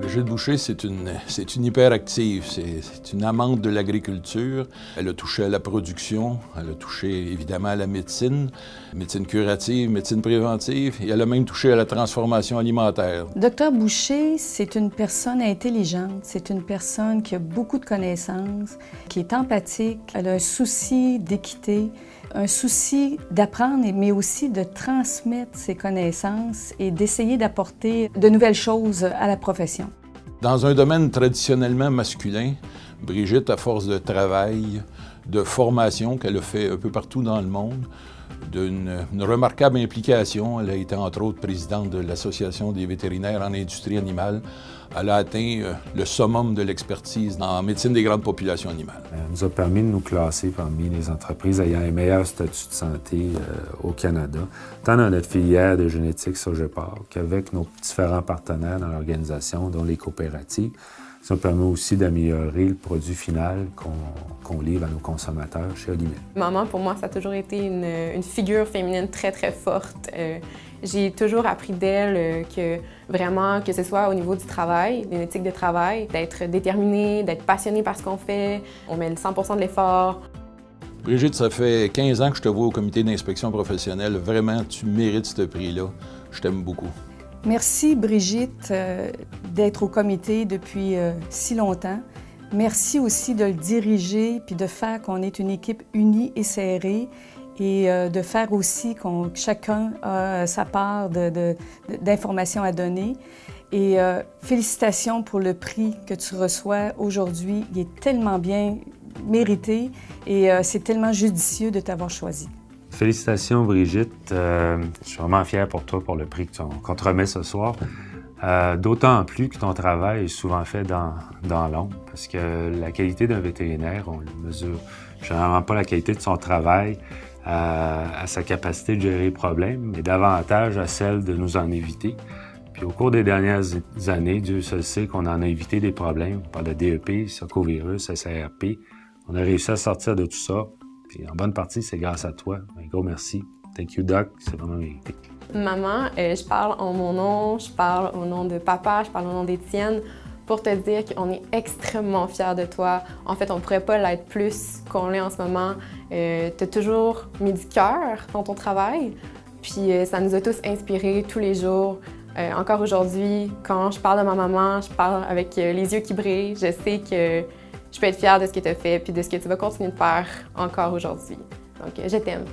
Brigitte Boucher, c'est une hyperactive, c'est une amante de l'agriculture. Elle a touché à la production, elle a touché évidemment à la médecine curative, médecine préventive, et elle a même touché à la transformation alimentaire. Docteur Boucher, c'est une personne intelligente, c'est une personne qui a beaucoup de connaissances, qui est empathique, elle a un souci d'équité, un souci d'apprendre, mais aussi de transmettre ses connaissances et d'essayer d'apporter de nouvelles choses à la profession. Dans un domaine traditionnellement masculin, Brigitte, à force de travail, de formation qu'elle a fait un peu partout dans le monde, d'une remarquable implication. Elle a été entre autres présidente de l'Association des vétérinaires en industrie animale. Elle a atteint le summum de l'expertise en médecine des grandes populations animales. Elle nous a permis de nous classer parmi les entreprises ayant les meilleurs statuts de santé au Canada, tant dans notre filière de génétique Sogepar qu'avec nos différents partenaires dans l'organisation, dont les coopératives. Ça nous permet aussi d'améliorer le produit final qu'on livre à nos consommateurs chez Olimel. Maman, pour moi, ça a toujours été une figure féminine très, très forte. J'ai toujours appris d'elle que vraiment, que ce soit au niveau du travail, d'une éthique de travail, d'être déterminée, d'être passionnée par ce qu'on fait. On met le 100% de l'effort. Brigitte, ça fait 15 ans que je te vois au comité d'inspection professionnelle. Vraiment, tu mérites ce prix-là. Je t'aime beaucoup. Merci Brigitte d'être au comité depuis si longtemps. Merci aussi de le diriger puis de faire qu'on est une équipe unie et serrée et de faire aussi que chacun a sa part d'informations à donner. Et félicitations pour le prix que tu reçois aujourd'hui. Il est tellement bien mérité et c'est tellement judicieux de t'avoir choisi. Félicitations, Brigitte. Je suis vraiment fier pour toi pour le prix qu'on te remet ce soir. D'autant plus que ton travail est souvent fait dans l'ombre, parce que la qualité d'un vétérinaire, on ne mesure généralement pas la qualité de son travail à sa capacité de gérer les problèmes, mais davantage à celle de nous en éviter. Puis au cours des dernières années, Dieu seul sait qu'on en a évité des problèmes. On parle de DEP, Socovirus, SARP. On a réussi à sortir de tout ça. Puis en bonne partie, c'est grâce à toi. Un gros merci. Thank you, Doc. C'est vraiment mérité. Maman, je parle en mon nom, je parle au nom de papa, je parle au nom d'Étienne pour te dire qu'on est extrêmement fiers de toi. En fait, on ne pourrait pas l'être plus qu'on l'est en ce moment. Tu as toujours mis du cœur dans ton travail, puis ça nous a tous inspirés tous les jours. Encore aujourd'hui, quand je parle de ma maman, je parle avec les yeux qui brillent. Je sais que je peux être fière de ce que tu as fait puis de ce que tu vas continuer de faire encore aujourd'hui. Donc, je t'aime.